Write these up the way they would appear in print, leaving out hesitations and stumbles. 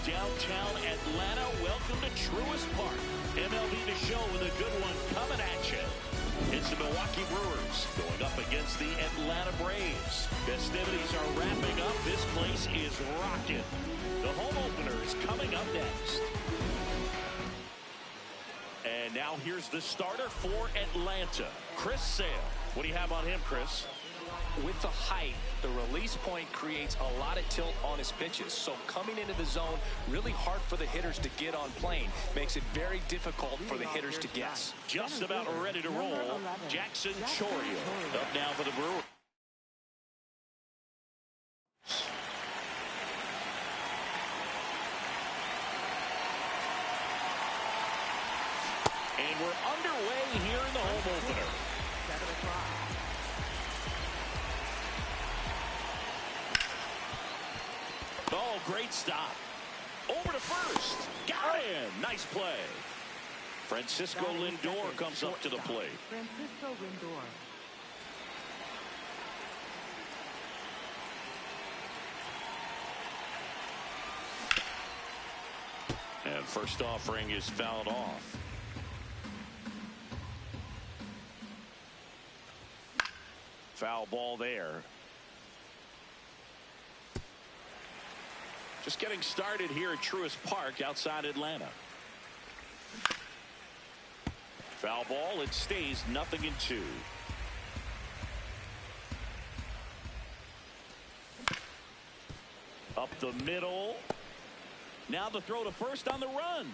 Downtown Atlanta, welcome to Gtorrious Park. MLB The Show with a good one coming at you. It's the Milwaukee Brewers going up against the Atlanta Braves. Festivities are wrapping up. This place is rocking. The home opener is coming up next. And now here's the starter for Atlanta, Chris Sale. What do you have on him, Chris? With the height, the release point creates a lot of tilt on his pitches. So coming into the zone, really hard for the hitters to get on plane. Makes it very difficult for the hitters to guess. Just about ready to roll. Gtorrious up now for the Brewers. And we're underway here in the home opener. 7 o'clock. Oh, great stop. Over to first. Got him. Nice play. Francisco Lindor comes up to the plate. Francisco Lindor. And first offering is fouled off. Foul ball there. Just getting started here at Gtorrious Park outside Atlanta. Foul ball. It stays 0-2. Up the middle. Now the throw to first on the run.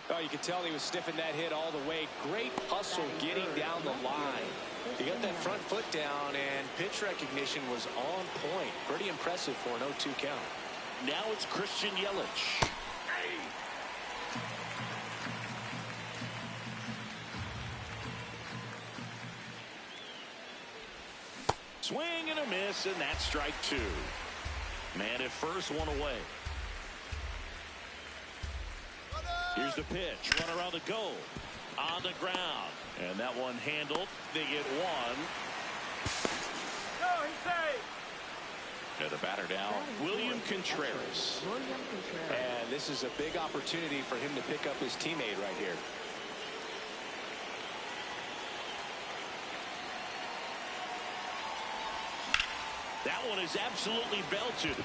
Oh, you can tell he was sniffing that hit all the way. Great hustle getting down the line. He got that front foot down, and pitch recognition was on point. Pretty impressive for an 0-2 count. Now it's Christian Yelich. Swing and a miss, and that's strike 2. Man at first, one away. Here's the pitch. Run around the goal. On the ground. And that one handled. They get one. No, he's safe. And the batter now, William Gtorrious. And this is a big opportunity for him to pick up his teammate right here. That one is absolutely belted.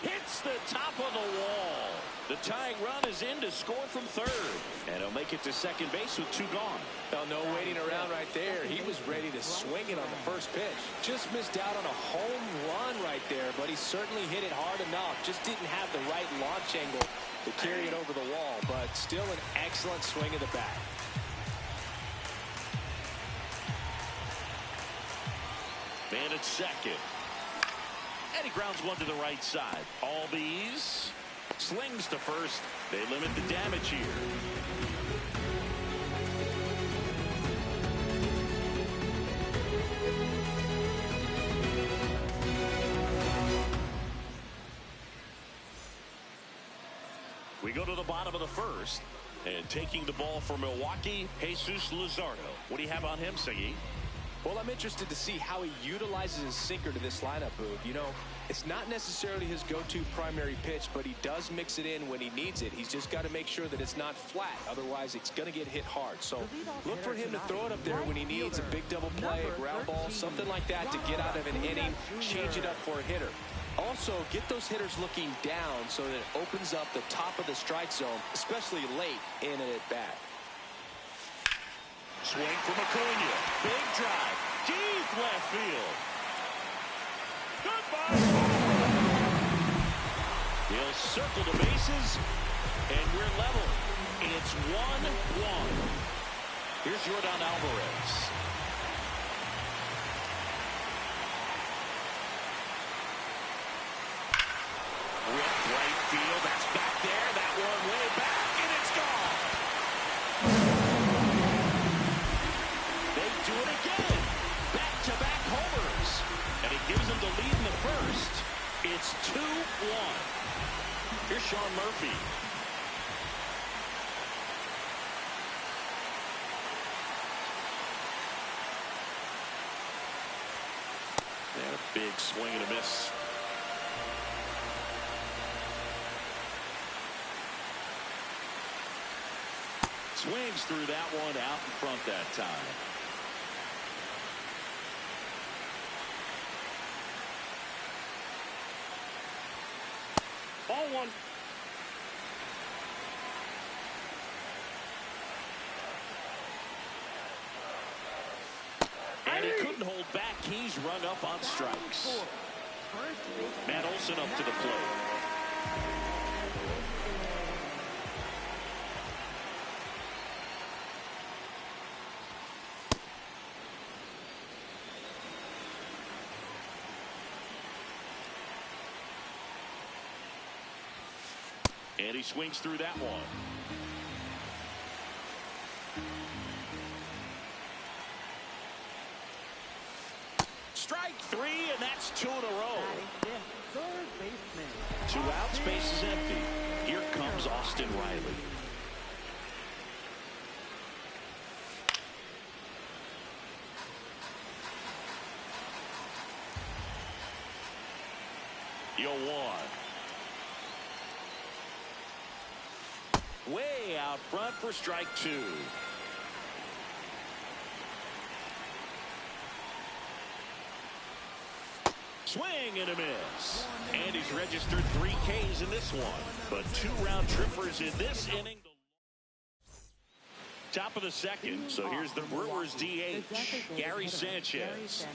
Hits the top of the wall. The tying run is in to score from third. And he'll make it to second base with 2 gone. Well, no waiting around right there. He was ready to swing it on the first pitch. Just missed out on a home run right there, but he certainly hit it hard enough. Just didn't have the right launch angle to carry it over the wall, but still an excellent swing of the bat. And it's second. And he grounds one to the right side. Albies slings to first. They limit the damage here. We go to the bottom of the first. And taking the ball for Milwaukee, Jesus Luzardo. What do you have on him, Siggy? Well, I'm interested to see how he utilizes his sinker to this lineup move. You know, it's not necessarily his go-to primary pitch, but he does mix it in when he needs it. He's just got to make sure that it's not flat. Otherwise, it's going to get hit hard. So look for him to throw it up there when he needs a big double play, a ground ball, something like that to get out of an inning, change it up for a hitter. Also, get those hitters looking down so that it opens up the top of the strike zone, especially late in an at-bat. Swing from Acuna. Big drive. Deep left field. Goodbye. He'll circle the bases, and we're level. It's 1-1. Here's Yordan Alvarez. Ripped right field. That's back there. That one way back, and it's gone. They do it again. Back-to-back homers. And it gives them the lead in the first. It's 2-1. Here's Sean Murphy. And a big swing and a miss. Swings through that one out in front that time. Ball one. And he couldn't hold back. He's rung up on strikes. Matt Olson up to the plate. And he swings through that one. Strike three, and that's two in a row. Two outs, base is empty. Here comes Austin Riley. Yo one. Way out front for strike two. Swing and a miss. And he's registered 3 Ks in this one. But 2 round trippers in this inning. Top of the second. So here's the Brewers DH, Gary Sanchez.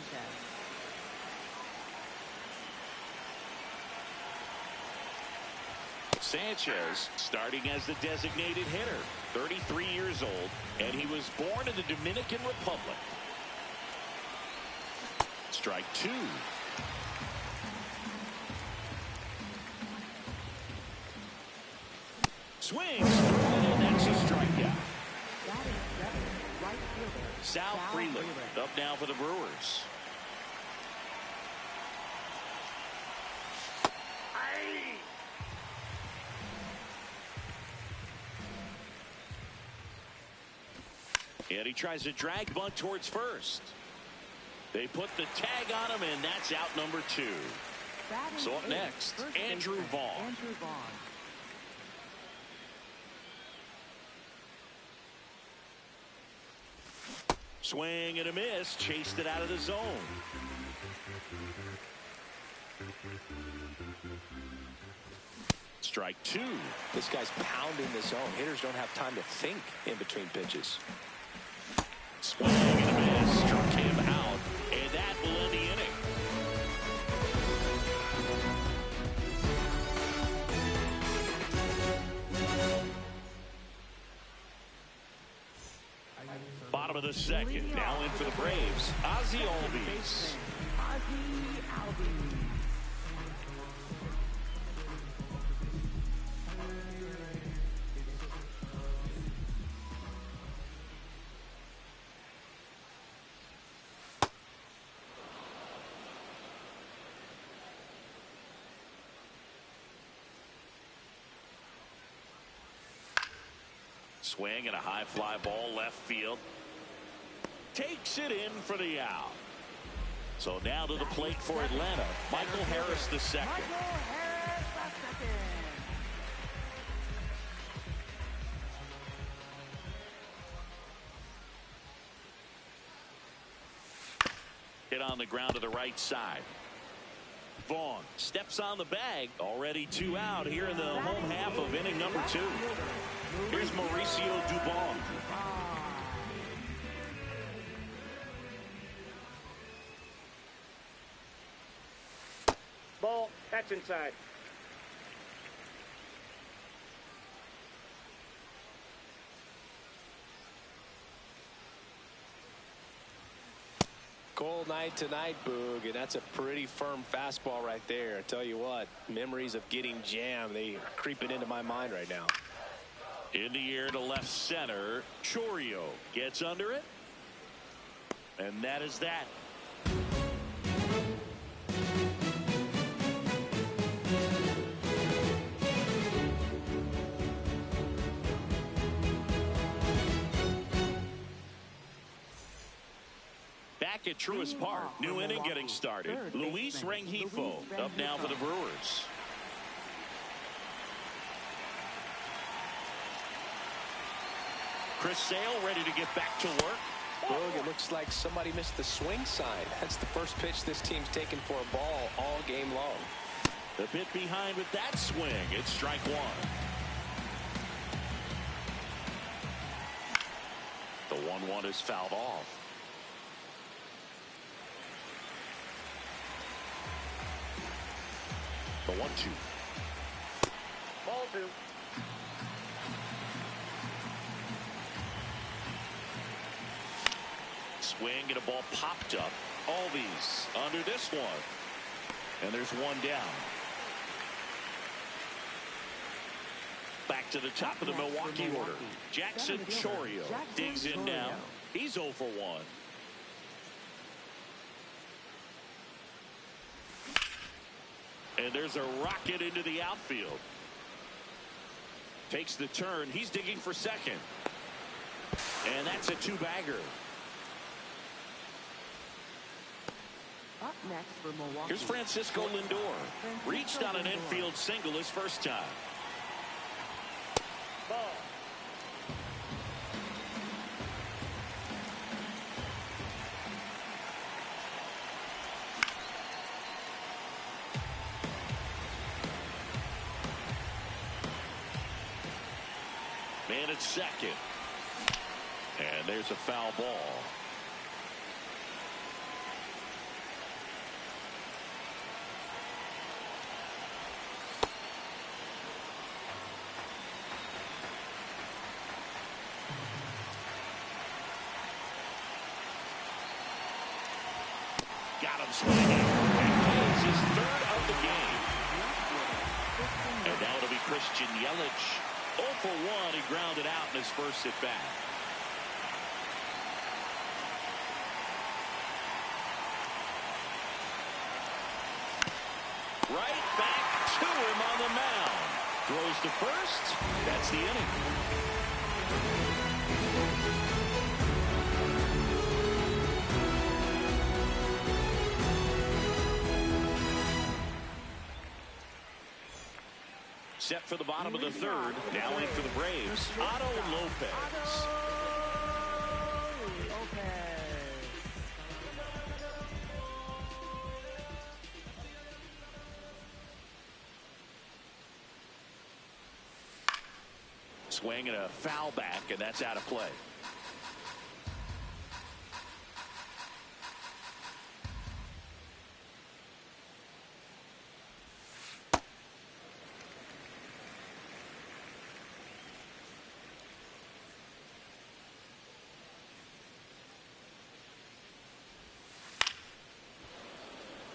Sanchez starting as the designated hitter, 33 years old, and he was born in the Dominican Republic. Strike two. Swings, and that's a strikeout. Sal Freeland up now for the Brewers. And he tries to drag bunt towards first. They put the tag on him, and that's out number 2. So up next, Andrew Vaughn. Swing and a miss, chased it out of the zone. Strike two. This guy's pounding the zone. Hitters don't have time to think in between pitches. Swing and a miss, struck him out, and that will end the inning. Bottom of the second, now in for the Braves, Ozzie Albies. Swing and a high fly ball left field. Takes it in for the out. So now to the plate for Atlanta, Michael Harris the second. Hit on the ground to the right side. Vaughn steps on the bag. Already 2 out here in the home half of inning number 2. Here's Mauricio Dubon. Ball. That's inside. Cold night tonight, Boog, and that's a pretty firm fastball right there. I tell you what, memories of getting jammed, they are creeping into my mind right now. In the air to left center. Gtorrious gets under it. And that is that. Back at Truist Park, new inning getting started. Luis Rengifo up now for the Brewers. Chris Sale ready to get back to work. Boog, it looks like somebody missed the swing sign. That's the first pitch this team's taken for a ball all game long. The bit behind with that swing. It's strike 1. The 1-1 is fouled off. The 1-2. Ball 2. Swing and a ball popped up. Albies under this one. And there's 1 down. Back to the top of the Milwaukee order. Jackson Gtorrious digs in now. He's 0 for 1. And there's a rocket into the outfield. Takes the turn. He's digging for second. And that's a 2-bagger. Up next for Milwaukee. Here's Francisco Lindor. Reached on an infield single his first time. Ball. Man at second. And there's a foul ball. Got him swinging. And it's his 3rd of the game. And now it'll be Christian Yelich. 0 for 1. He grounded out in his first at bat. Right back to him on the mound. Throws to first. That's the inning. Set for the bottom of the 3rd. Now in for the Braves, Otto Lopez. Swing and a foul back, and that's out of play.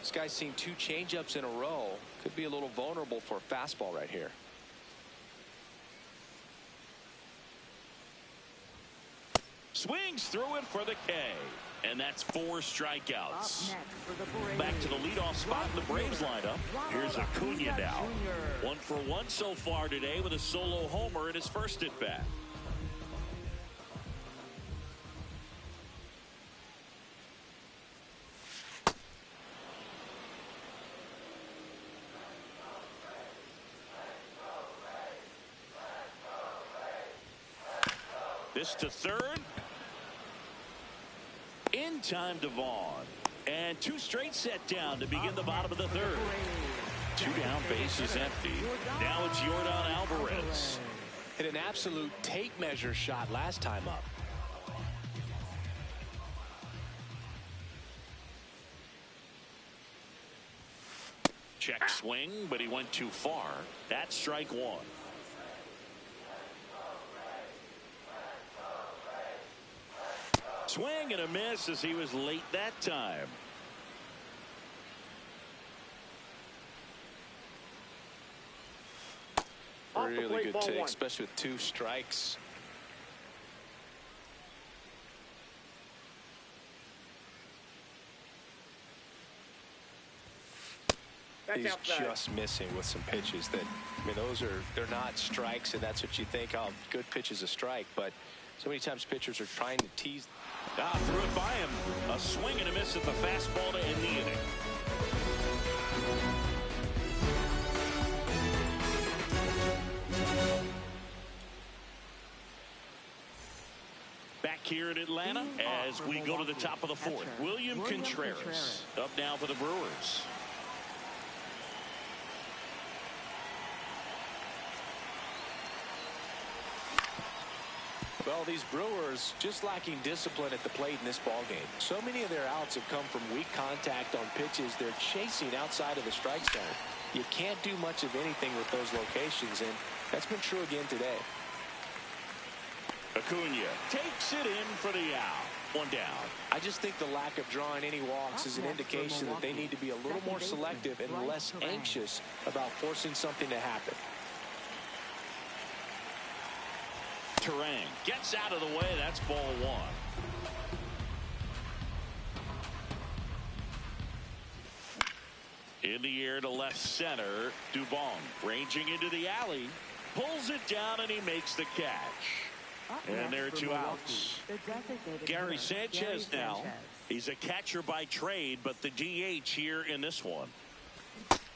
This guy's seen 2 changeups in a row. Could be a little vulnerable for a fastball right here. Swings through it for the K. And that's 4 strikeouts. Back to the leadoff spot in the Braves lineup. Here's Acuna now. 1 for 1 so far today with a solo homer in his first at bat. This to third. In time to Vaughn. And 2 straight set down to begin the bottom of the third. 2 down, base is empty. Now it's Yordan Alvarez. Hit an absolute tape measure shot last time up. Check swing, but he went too far. That's strike 1. Swing and a miss as he was late that time. Really good take, especially with 2 strikes. He's just missing with some pitches that, I mean, they're not strikes, and that's what you think, oh, good pitch is a strike, but so many times pitchers are trying to tease. Threw it by him. A swing and a miss at the fastball to end the inning. Back here in Atlanta as we go to the top of the 4th. William Contreras up now for the Brewers. Well, these Brewers just lacking discipline at the plate in this ballgame. So many of their outs have come from weak contact on pitches they're chasing outside of the strike zone. You can't do much of anything with those locations, and that's been true again today. Acuna takes it in for the out. 1 down. I just think the lack of drawing any walks is an indication that they need to be a little more selective and less anxious about forcing something to happen. Terang gets out of the way. That's ball 1. In the air to left center. Dubon ranging into the alley. Pulls it down and he makes the catch. And there are 2 outs. Gary Sanchez now. He's a catcher by trade, but the DH here in this one.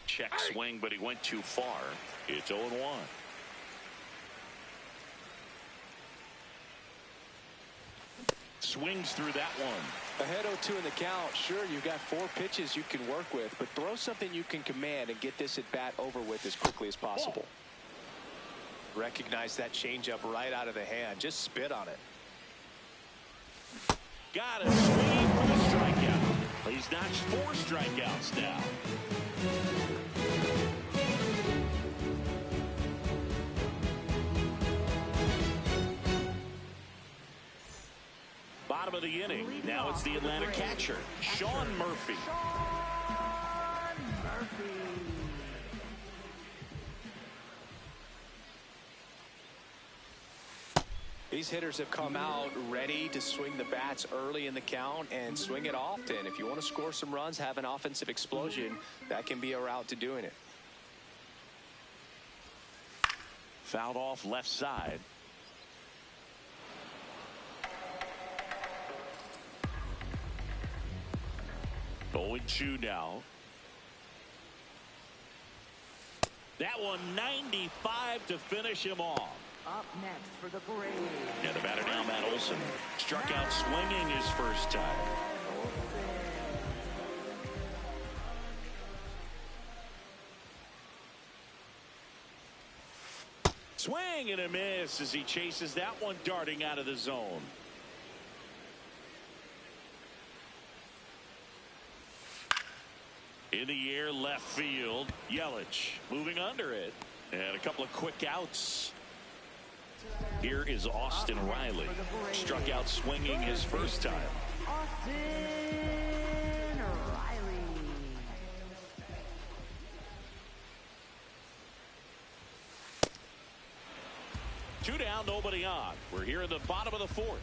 Check swing, but he went too far. It's 0-1. Swings through that one. Ahead 0-2 in the count. Sure, you've got 4 pitches you can work with, but throw something you can command and get this at bat over with as quickly as possible. Recognize that changeup right out of the hand. Just spit on it. Got it. Swinging for the strikeout. He's notched 4 strikeouts now. Bottom of the inning. Now it's the Atlanta catcher, Sean Murphy. These hitters have come out ready to swing the bats early in the count and swing it often. If you want to score some runs, have an offensive explosion, that can be a route to doing it. Fouled off left side. Going 2 now. That one 95 to finish him off. Up next for the Braves. And the batter now, Matt Olson. Struck out swinging his first time. Swing and a miss as he chases that one darting out of the zone. In the air left field. Yelich moving under it. And a couple of quick outs. Here is Austin Riley. Struck out swinging his first time. Austin Riley. Two down, nobody on. We're here in the bottom of the fourth.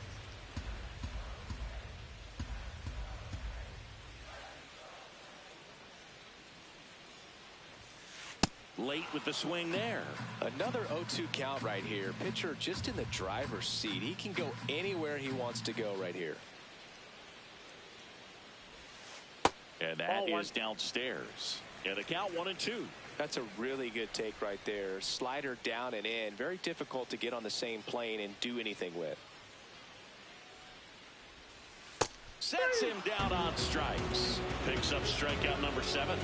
Late with the swing there. Another 0-2 count right here. Pitcher just in the driver's seat. He can go anywhere he wants to go right here. And that is downstairs. And the count 1-2. That's a really good take right there. Slider down and in. Very difficult to get on the same plane and do anything with. Sets him down on strikes. Picks up strikeout number 7.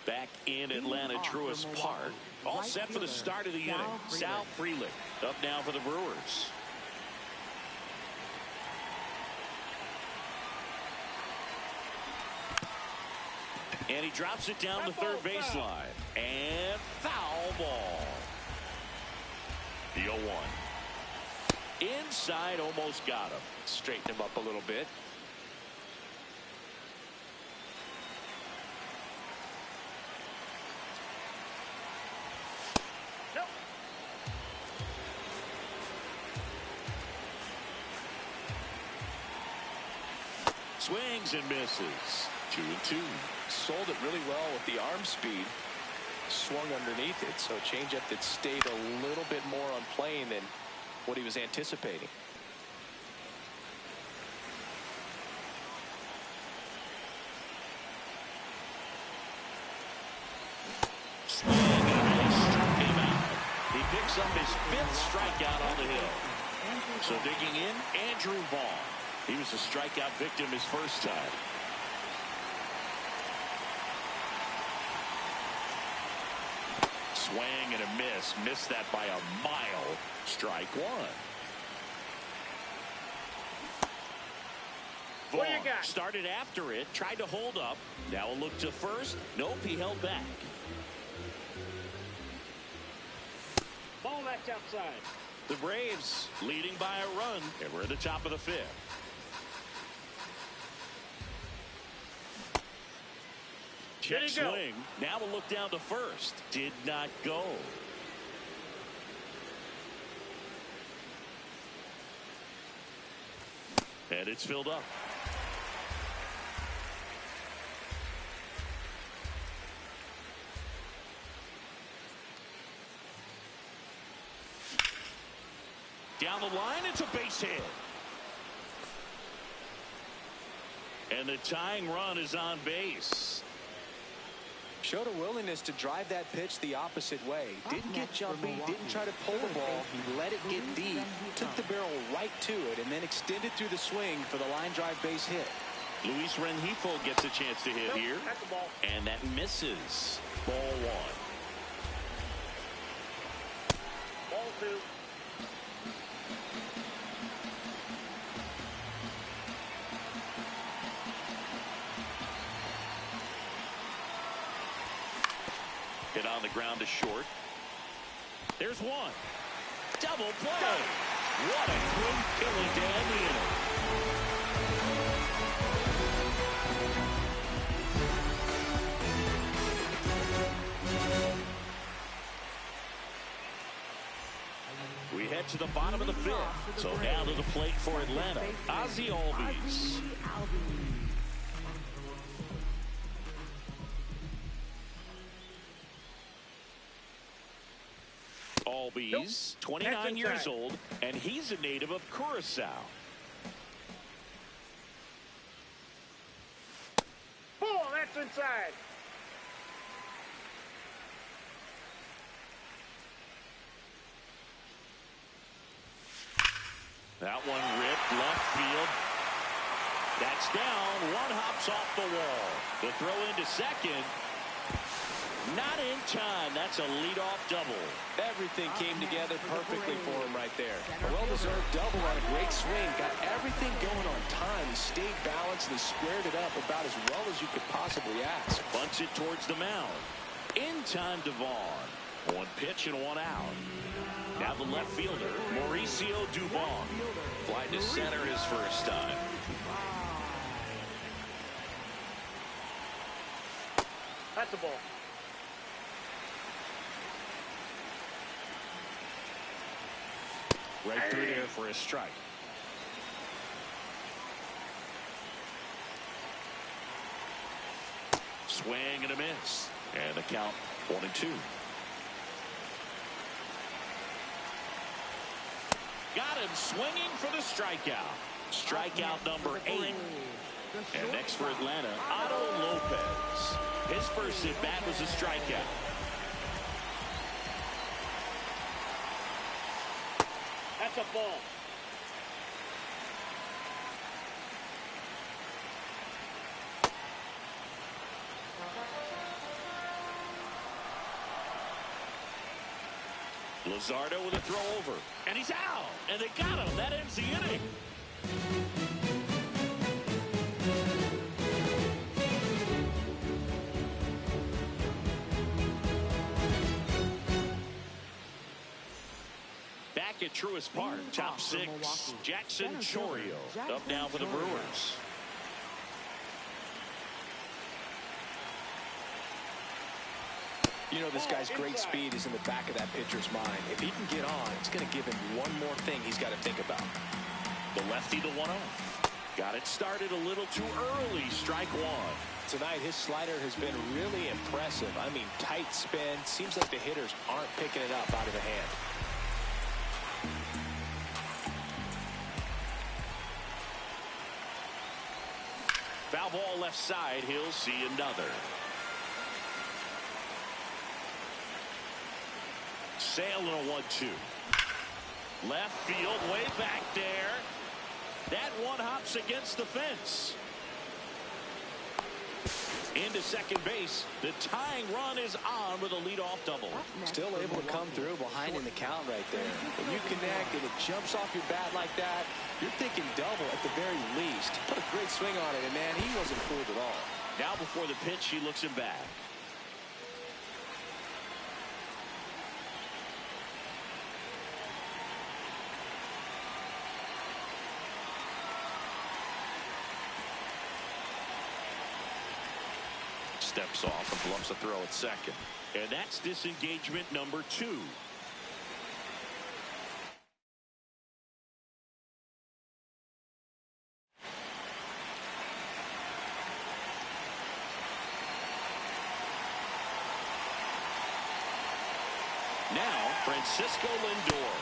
Back in Atlanta Truist Park. All set for the start of the inning. Sal Frelick up now for the Brewers. And he drops it down the third baseline. And foul ball. The 0-1. Inside, almost got him. Straighten him up a little bit. Swings and misses. 2-2. Sold it really well with the arm speed. Swung underneath it, so a changeup that stayed a little bit more on plane than what he was anticipating. Swing and a miss. Struck him out. He picks up his 5th strikeout on the hill. So digging in, Andrew Vaughn. He was a strikeout victim his first time. Swing and a miss. Missed that by a mile. Strike 1. What do you Vaughn got? started after it. Tried to hold up. Now a look to first. Nope, he held back. Ball that's outside. The Braves leading by a run. And we're at the top of the 5th. Check swing. Now a look down to first. Did not go. And it's filled up. Down the line, it's a base hit. And the tying run is on base. Showed a willingness to drive that pitch the opposite way. Didn't get jumpy, didn't try to pull the ball. He let it get deep, took the barrel right to it, and then extended through the swing for the line drive base hit. Luis Rengifo gets a chance to hit here. That's the ball. And that misses. Ball 1. Ball 2. Hit on the ground to short. There's one. Double play. What a quick killing to end the inning. We head to the bottom of the 5th. So now to the plate for Atlanta. Ozzie Albies. Albies, 29 years old, and he's a native of Curacao. Ball that's inside. That one ripped left field. That's down. One hops off the wall. The throw into second. Not in time. That's a leadoff double. Everything came together perfectly for him right there. A well-deserved double on a great swing. Got everything going on time. He stayed balanced and he squared it up about as well as you could possibly ask. Bunts it towards the mound. In time to Vaughn. One pitch and one out. Now the left fielder, Mauricio Dubon. Fly to center his first time. That's a ball. Right through there for a strike. Swing and a miss. And the count 1-2. Got him swinging for the strikeout. Strikeout number 8. And next for Atlanta, Otto Lopez. His first at bat was a strikeout. That's a ball. Luzardo with a throw over. And he's out. And they got him. That ends the inning. Back at Truist Park, top 6, Jackson Gtorrious up now for the Brewers. You know, this guy's great speed is in the back of that pitcher's mind. If he can get on, it's going to give him one more thing he's got to think about. The lefty to 1-0. Got it started a little too early. Strike 1. Tonight, his slider has been really impressive. I mean, tight spin. Seems like the hitters aren't picking it up out of the hand. Foul ball left side. He'll see another. Sale in a 1-2. Left field, way back there. That one hops against the fence. Into second base. The tying run is on with a leadoff double. Still able to come through behind in the count right there. When you connect and it jumps off your bat like that, you're thinking double at the very least. Put a great swing on it, and man, he wasn't fooled at all. Now before the pitch, he looks him back. Steps off and bluffs a throw at second. And that's disengagement number 2. Now, Francisco Lindor.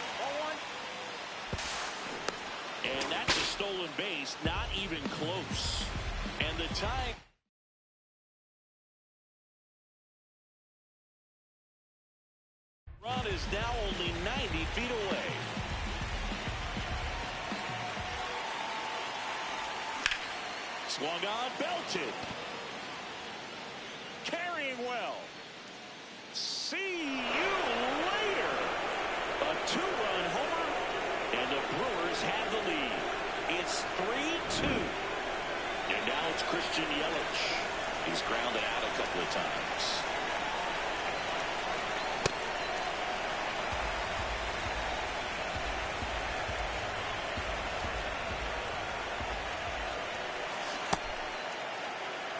And that's a stolen base, not even close. And the tie. Run is now only 90 feet away. Swung on, belted. Carrying well. See you later. A 2-run homer, and the Brewers have the lead. It's 3-2. And now it's Christian Yelich. He's grounded out a couple of times.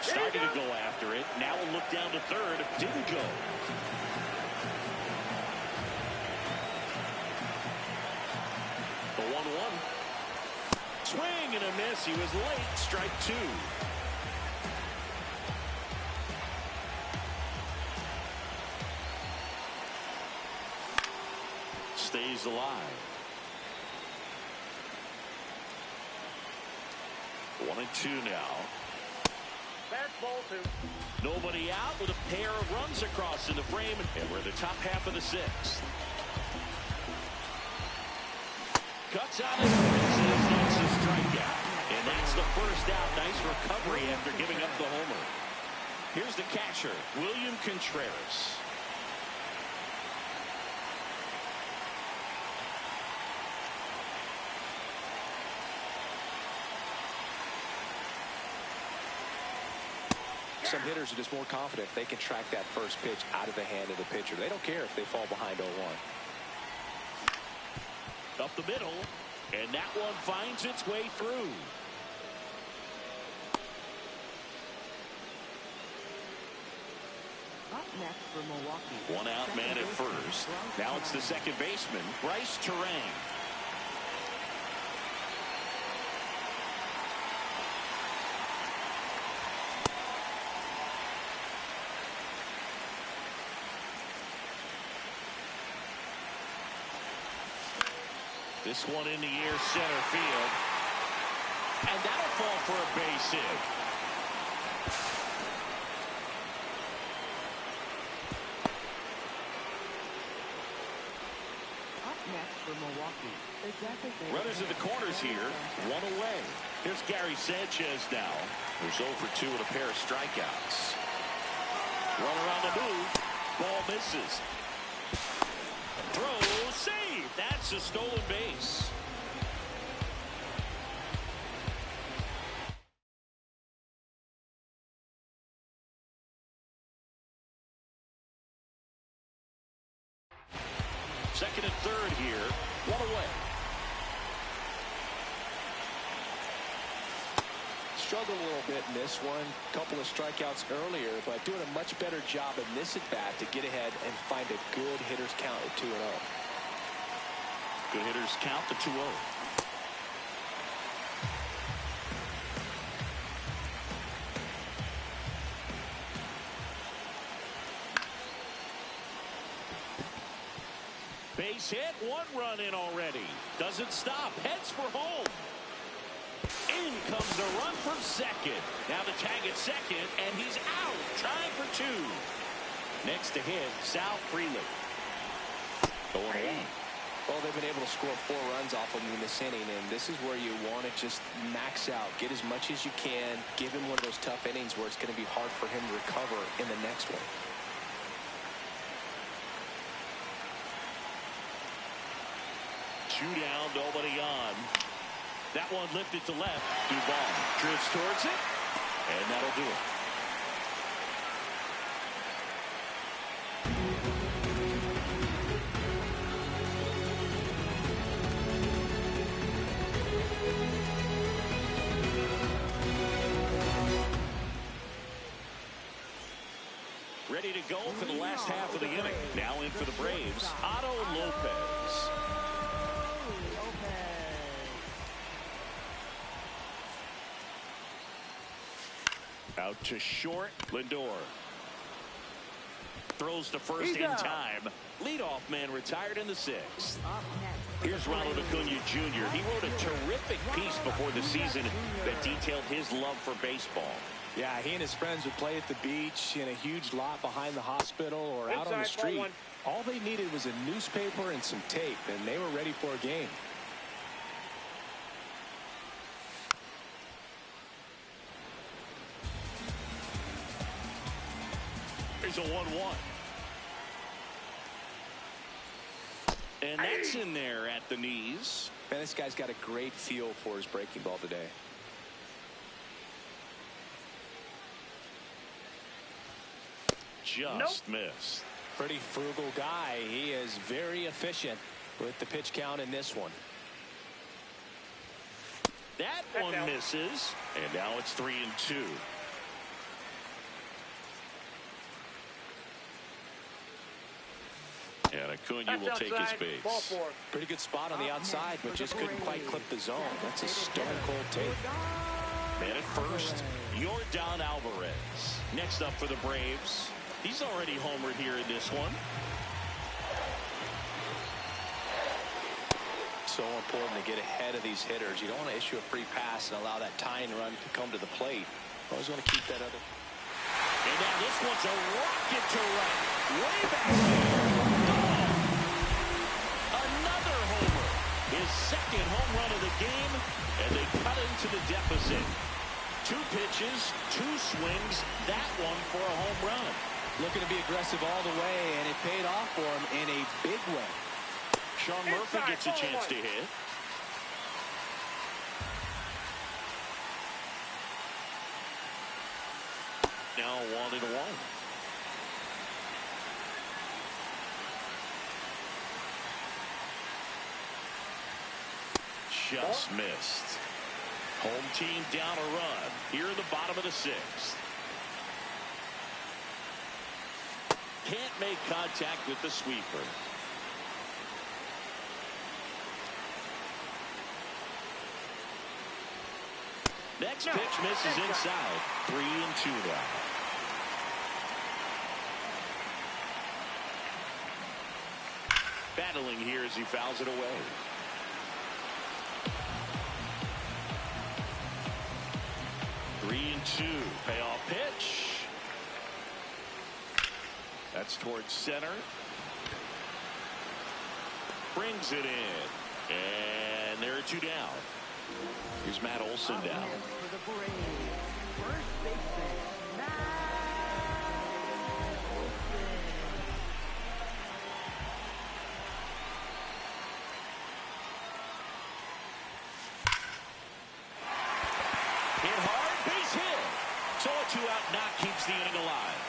Started to go after it. Now we'll look down to third. Didn't go. The 1-1. Swing and a miss. He was late. Strike 2. Stays alive. 1-2 now. That's ball 2. Nobody out with a pair of runs across in the frame, and we're in the top half of the 6th. Cuts out and misses. That's a strikeout. And that's the first out. Nice recovery after giving up the homer. Here's the catcher, William Contreras. Some hitters are just more confident if they can track that first pitch out of the hand of the pitcher. They don't care if they fall behind 0-1. Up the middle, and that one finds its way through. next for Milwaukee. One out, man at first. Now it's the second baseman, Bryce Terang. This one in the air, center field. And that'll fall for a base hit. Up next for Milwaukee, the designated Runners in the corners here, one away. Here's Gary Sanchez now, who's 0 for 2 with a pair of strikeouts. Runner on the move, ball misses. Throw, save. That's a stolen base. Second and third here, one away. Struggled a little bit in this one. Couple of strikeouts earlier, but doing a much better job in this at bat to get ahead and find a good hitter's count at 2-0. Good hitters count the 2-0. Base hit, one run in already. Doesn't stop, heads for home. In comes the run from second. Now the tag at second, and he's out, trying for 2. Next to hit, Sal Freeland. Going on. Well, they've been able to score 4 runs off of him in this inning, and this is where you want to just max out, get as much as you can, give him one of those tough innings where it's going to be hard for him to recover in the next one. Two down, nobody on. That one lifted to left. Duvall drifts towards it, and that'll do it. Ready to go for the last half of the inning. Now in for the Braves, Otto Lopez. Out to short, Lindor. Throws to first in time. Leadoff man retired in the 6th. Here's Ronald Acuna Jr. He wrote a terrific piece before the season that detailed his love for baseball. Yeah, he and his friends would play at the beach, in a huge lot behind the hospital, or out on the street. All they needed was a newspaper and some tape, and they were ready for a game. Here's a 1-1. And that's in there at the knees. Man, this guy's got a great feel for his breaking ball today. Just missed. Pretty frugal guy. He is very efficient with the pitch count in this one. That one misses. And now it's 3-2. And Acuna will take his base. Pretty good spot on the outside, but just couldn't quite clip the zone. That's a stone cold take. Man at first, Yordan Alvarez. Next up for the Braves. He's already homered here in this one. So important to get ahead of these hitters. You don't want to issue a free pass and allow that tying run to come to the plate. Always want to keep that other. And now this one's a rocket to right. Way back there. Another homer. His second home run of the game, and they cut into the deficit. 2 pitches, 2 swings, that one for a home run. Looking to be aggressive all the way, and it paid off for him in a big way. Sean Murphy gets a chance to hit. Now 1-1. Just missed. Home team down a run here in the bottom of the 6th. can't make contact with the sweeper. Next pitch misses inside. 3-2 now. Battling here as he fouls it away. Three and two. Payoff pitch. That's towards center. Brings it in. And there are two down. Here's Matt Olson down. For the Braves, first baseman, Matt Olson. Hit hard, base hit. So a two-out knock keeps the inning alive.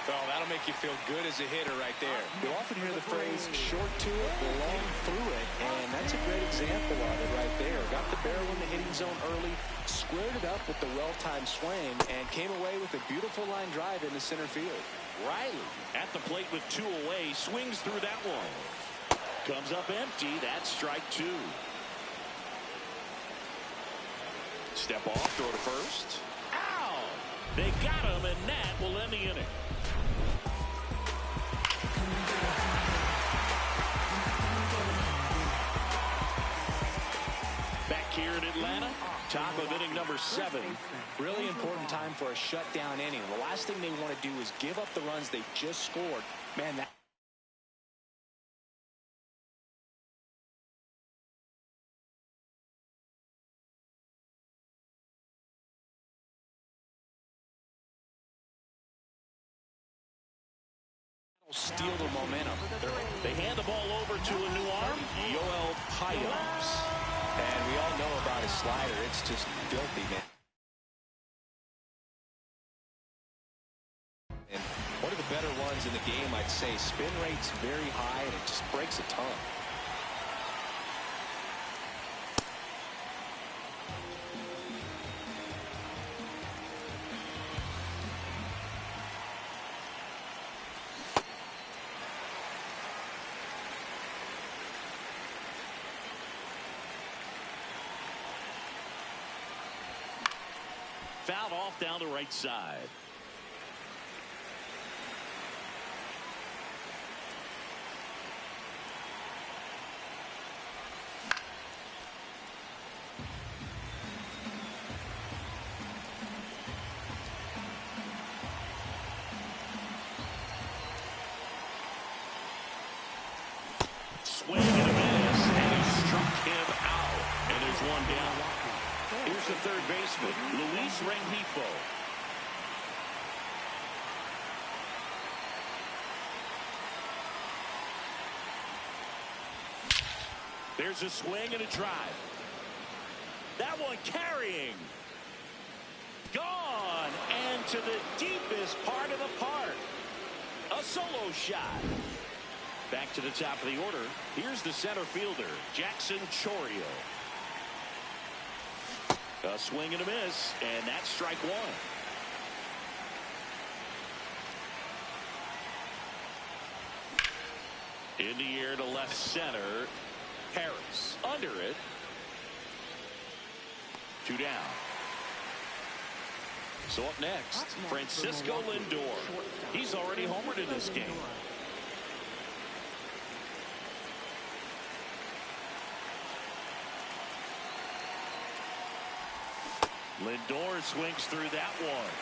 Well, that'll make you feel good as a hitter right there. You'll often hear the phrase, short to it, long through it, and that's a great example of it right there. Got the barrel in the hitting zone early, squared it up with the well-timed swing, and came away with a beautiful line drive into center field. Riley at the plate with two away, swings through that one. Comes up empty. That's strike two. Step off, throw to first. Ow! They got him, and that will end the inning. Back here in Atlanta, top of inning number 7. Really important time for a shutdown inning. The last thing they want to do is give up the runs they just scored. Man, that... steal the momentum. They hand the ball over to a new arm, Yoel Payamps. And we all know about his slider. It's just filthy, man. And one of the better ones in the game, I'd say. Spin rate's very high, and it just breaks a ton. Fouled off down the right side. Swing and a miss, and he struck him out. And there's one down. Here's the third baseman, Luis Rengifo. There's a swing and a drive. That one carrying. Gone. And to the deepest part of the park. A solo shot. Back to the top of the order. Here's the center fielder, Jackson Gtorrious. A swing and a miss, and that's strike one. In the air to left center. Harris under it. Two down. So up next, Francisco Lindor. He's already homered in this game. Lindor swings through that one.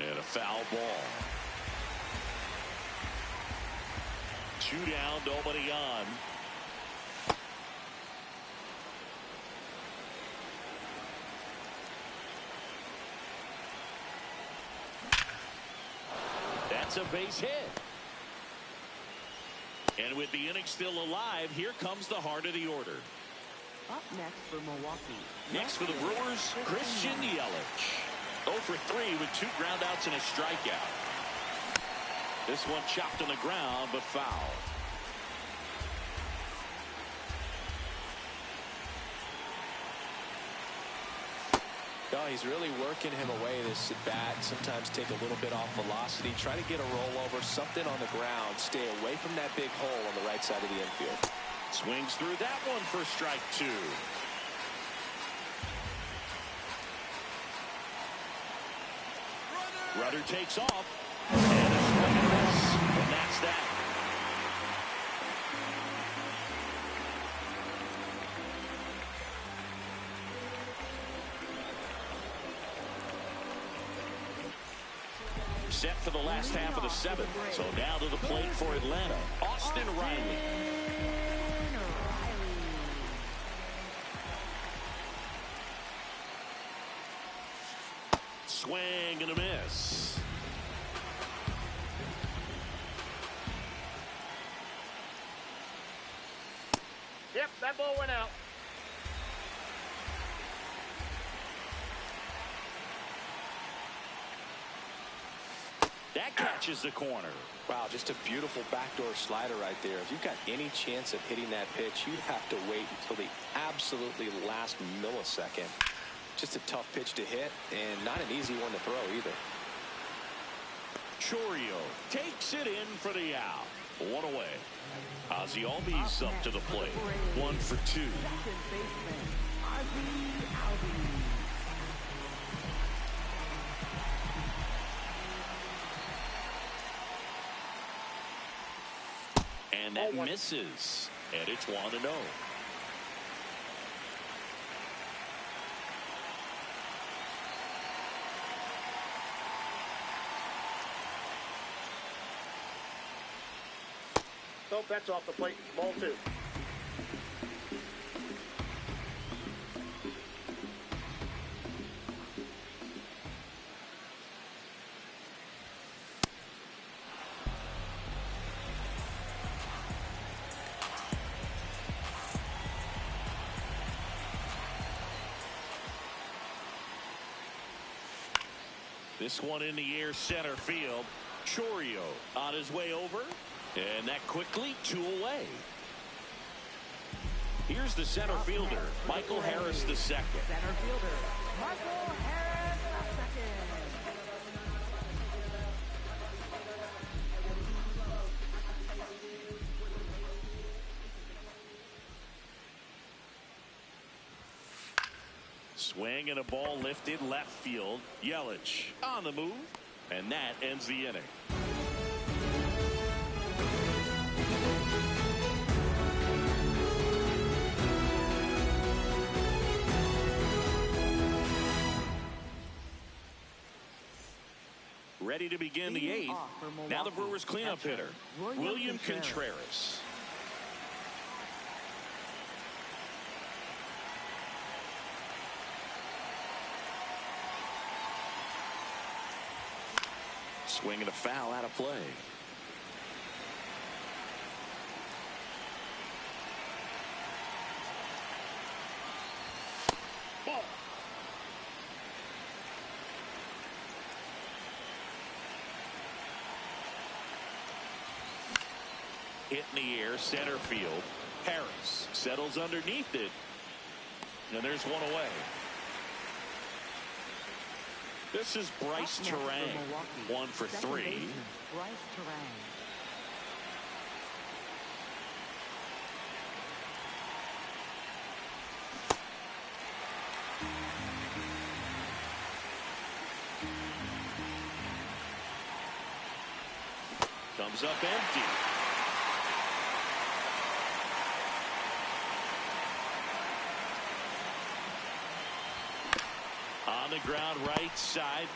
And a foul ball. Two down, nobody on. That's a base hit. And with the inning still alive, here comes the heart of the order. Up next for Milwaukee. Next for the Brewers, Christian Yelich. 0 for 3 with 2 groundouts and a strikeout. This one chopped on the ground, but foul. Oh, he's really working him away this at bat. Sometimes take a little bit off velocity. Try to get a rollover, something on the ground. Stay away from that big hole on the right side of the infield. Swings through that one for strike 2. Rudder takes off. And a swing and miss. And that's that. Set for the last half of the 7th. So now to the plate for Atlanta, Austin Riley. Swing and a miss. Yep, that ball went out. That catches the corner. Wow, just a beautiful backdoor slider right there. If you've got any chance of hitting that pitch, you have to wait until the absolutely last millisecond. Just a tough pitch to hit, and not an easy one to throw either. Gtorrious takes it in for the out. 1 away. Ozzie Albies up to the plate. 1 for 2. Second baseman, Ozzie Albies. And that misses. And it's 1-0. Nope, that's off the plate. Ball 2. This one in the air, center field. Gtorrious on his way over. And that quickly 2 away. Here's the center fielder, Michael Harris II. Center fielder, Michael Harris II. Swing and a ball lifted left field. Yelich on the move. And that ends the inning. Ready to begin the 8th. Now the Brewers cleanup hitter, William Gtorrious. Swing and a foul out of play. Ball. Hit in the air, center field. Harris settles underneath it. And there's 1 away. This is Bryce Terang. 1 for 3. Bryce Terang. Comes up empty. On the ground, right side.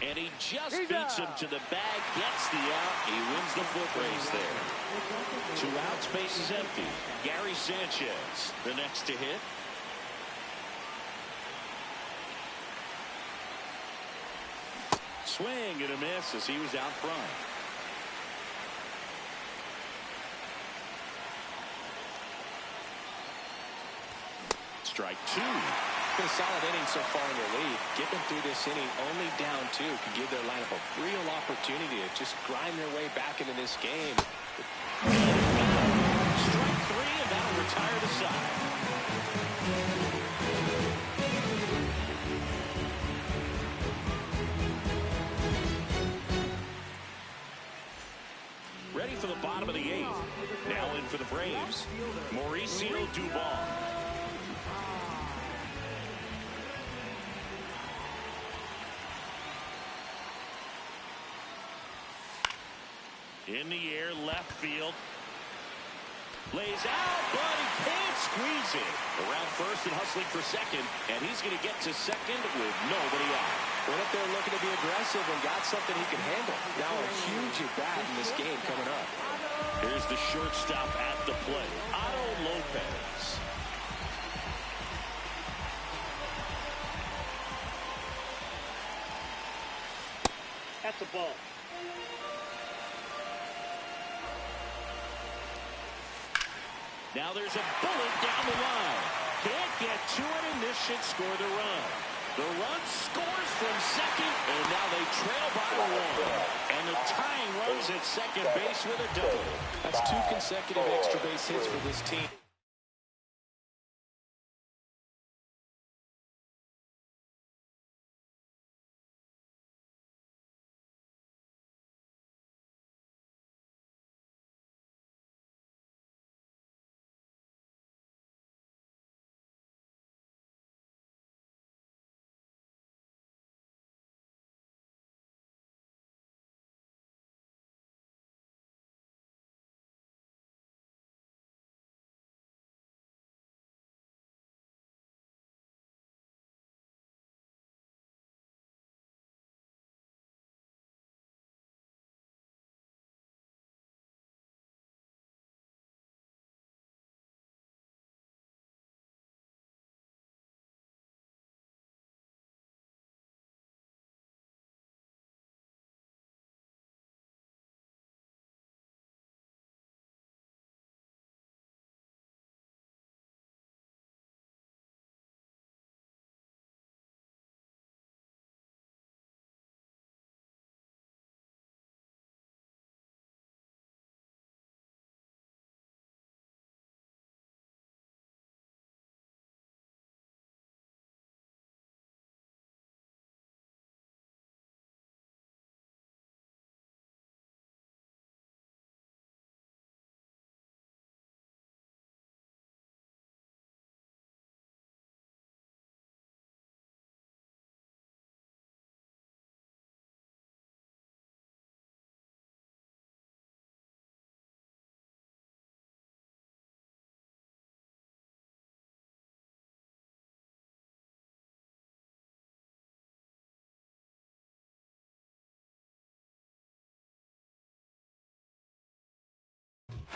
And he just beats him to the bag, gets the out. He wins the foot race there. 2 outs, base is empty. Gary Sanchez, the next to hit. Swing and a miss as he was out front. Strike 2. Been a solid inning so far in relief. Getting through this inning only down 2 could give their lineup a real opportunity to just grind their way back into this game. Strike 3, and that'll retire the side. for the Braves, Mauricio Dubon. In the air, left field. Lays out, but he can't squeeze it. Around first and hustling for second, and he's going to get to second with nobody out. Went up there looking to be aggressive and got something he can handle. Now a huge at-bat in this game coming up. Here's the shortstop at the plate, Otto Lopez. That's a ball. Now there's a bullet down the line. Can't get to it, and this should score the run. The run scores from second, and now they trail by one. And the tying runs at second base with a double. That's 2 consecutive extra base hits for this team.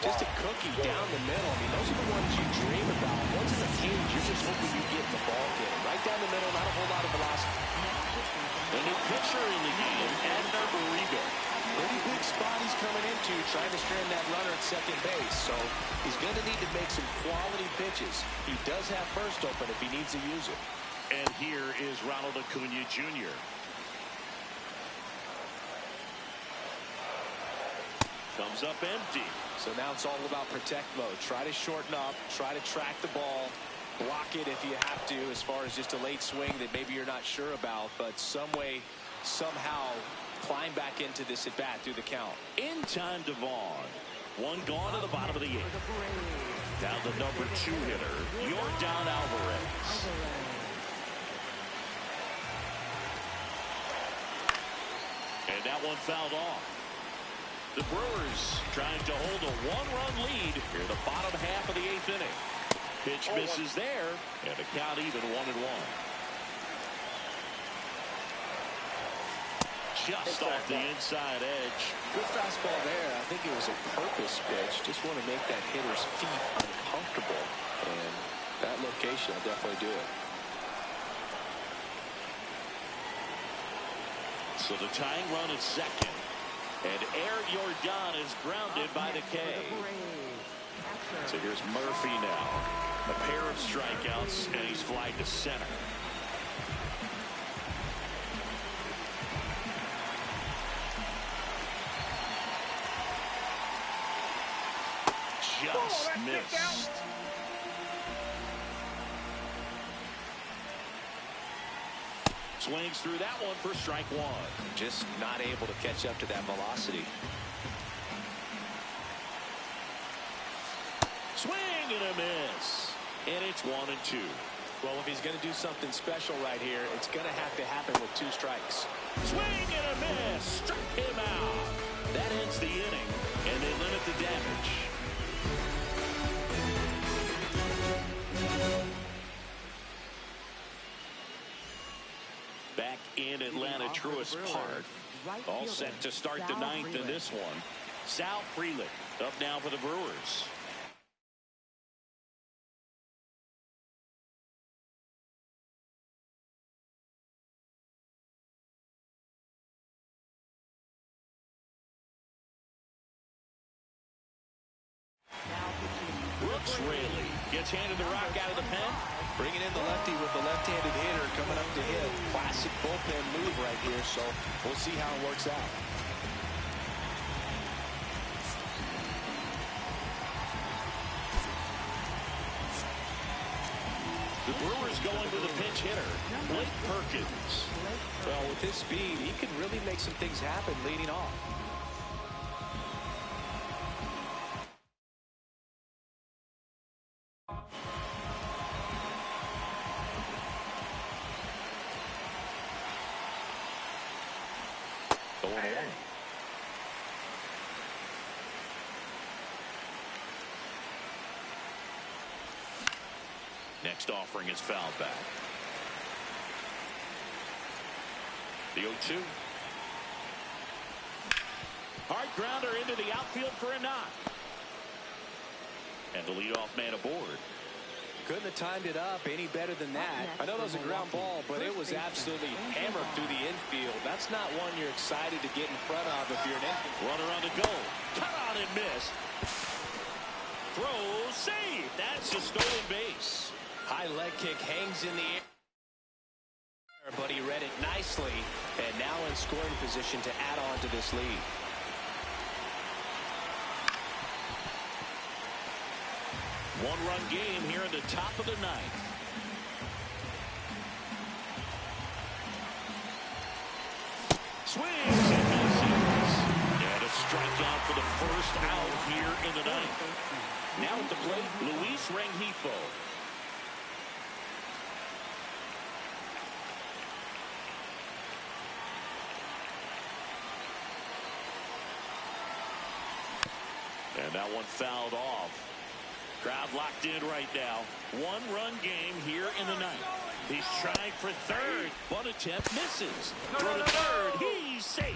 Just a cookie down the middle. I mean, those are the ones you dream about. Once in the cage, you're just hoping you get the ball in. Right down the middle, not a whole lot of velocity. A new pitcher in the game, Edgar Barriga. Pretty big spot he's coming into, trying to strand that runner at second base. So he's going to need to make some quality pitches. He does have first open if he needs to use it. And here is Ronald Acuna Jr. Comes up empty. So now it's all about protect mode. Try to shorten up, try to track the ball, block it if you have to, as far as just a late swing that maybe you're not sure about, but some way, somehow climb back into this at bat through the count. In time, Devon. One gone to the bottom of the 8th. Down the number 2 hitter, Yordan Alvarez. And that one fouled off. The Brewers trying to hold a 1-run lead here in the bottom half of the 8th inning. Pitch misses there, and the count even 1-1. Just off the inside edge. Good fastball there. I think it was a purpose pitch. Just want to make that hitter's feet uncomfortable. And that location will definitely do it. So the tying run at second. And Aaron Yordan is grounded by the K. So here's Murphy now. A pair of strikeouts, and he's flied to center. Just missed. Swings through that one for strike 1. Just not able to catch up to that velocity. and a miss. And it's 1-2. Well, if he's going to do something special right here, it's going to have to happen with 2 strikes. Swing and a miss. Struck him out. That ends the inning, and they limit the damage. Back in Atlanta Truist Park. All set to start the 9th in this one. Sal Frelick up now for the Brewers. Brooks Raley gets handed the rock out of the pen. Bringing in the lefty with the left-handed hitter coming up to hit. Classic bullpen move right here, so we'll see how it works out. The Brewers going with a pinch hitter, Blake Perkins. Well, with his speed, he can really make some things happen leading off. Next offering is fouled back. The 0-2. Hard grounder into the outfield for a knock. And the leadoff man aboard. Couldn't have timed it up any better than that. I know that was a ground ball, but it was absolutely hammered through the infield. That's not one you're excited to get in front of if you're an infield. Runner on the go. Cut on and miss. Throw, save. That's a stolen base. High leg kick hangs in the air, but he read it nicely, and now in scoring position to add on to this lead. One-run game here in the top of the 9th. Swings and misses. And a strikeout for the first out here in the 9th. Now at the plate, Luis Rengifo. And that one fouled off. Crowd locked in right now. One-run game here in the 9th. He's trying for third. Bunt attempt misses. Throw to third. He's safe.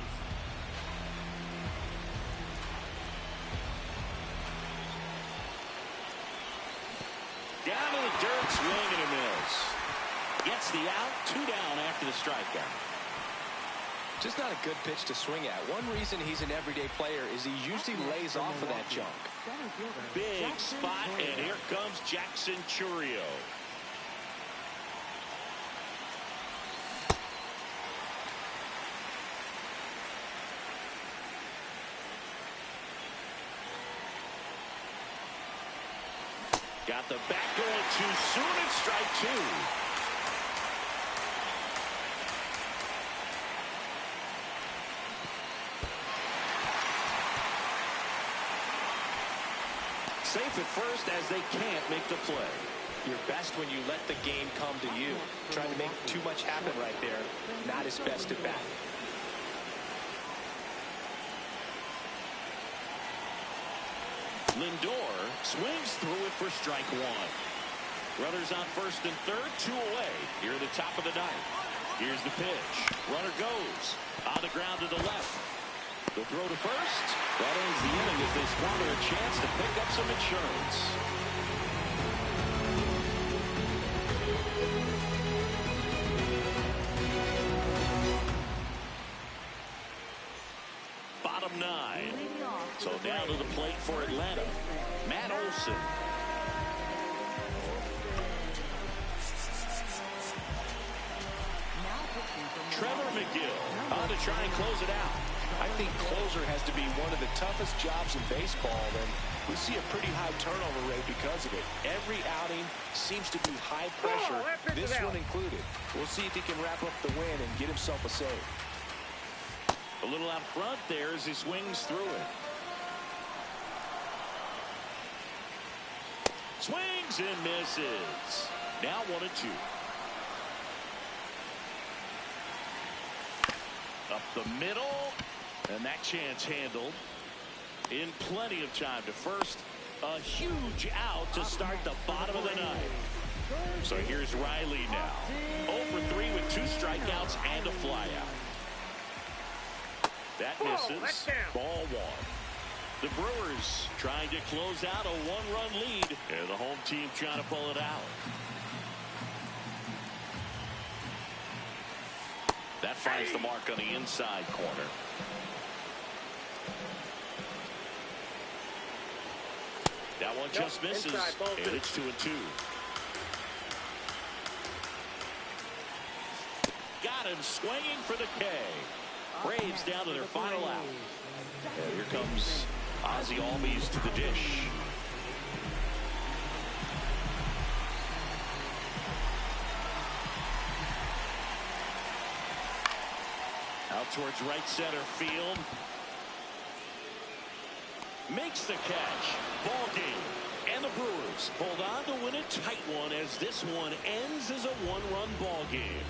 Down to the dirt. Swing and a miss. Gets the out. 2 down after the strikeout. Just not a good pitch to swing at. One reason he's an everyday player is he usually lays off of that junk. Big spot, and here comes Jackson Gtorrious. Got the back going too soon, and strike 2. Safe at first as they can't make the play. You're best when you let the game come to you. Trying to make too much happen right there. Not his best at bat. Lindor swings through it for strike 1. Runners on first and third, 2 away. Here at the top of the 9th. Here's the pitch. Runner goes on the ground to the left. The throw to first. That ends the inning as they squander a chance to pick up some insurance. Bottom 9. So down to the plate for Atlanta. Matt Olson. Trevor McGill on to try and close it out. I think closer has to be one of the toughest jobs in baseball, and we see a pretty high turnover rate because of it. Every outing seems to be high pressure, this one included. We'll see if he can wrap up the win and get himself a save. A little out front there as he swings through it. Swings and misses. Now 1-2. Up the middle. And that chance handled in plenty of time to first. A huge out to start the bottom of the ninth. So here's Riley now. 0 for 3 with 2 strikeouts and a flyout. That misses. Ball 1. The Brewers trying to close out a 1-run lead. And the home team trying to pull it out. That finds the mark on the inside corner. That one just misses. And it's 2-2. Got him swinging for the K. Braves down to their final out. And here comes Ozzie Albies to the dish. Out towards right center field. Makes the catch. Ball game. And the Brewers hold on to win a tight one as this one ends as a 1-run ball game.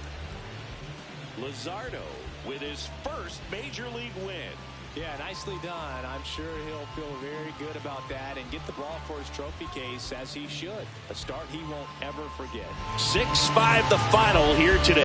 Luzardo with his first major league win. Yeah, nicely done. I'm sure he'll feel very good about that and get the ball for his trophy case as he should. A start he won't ever forget. 6-5 the final here today.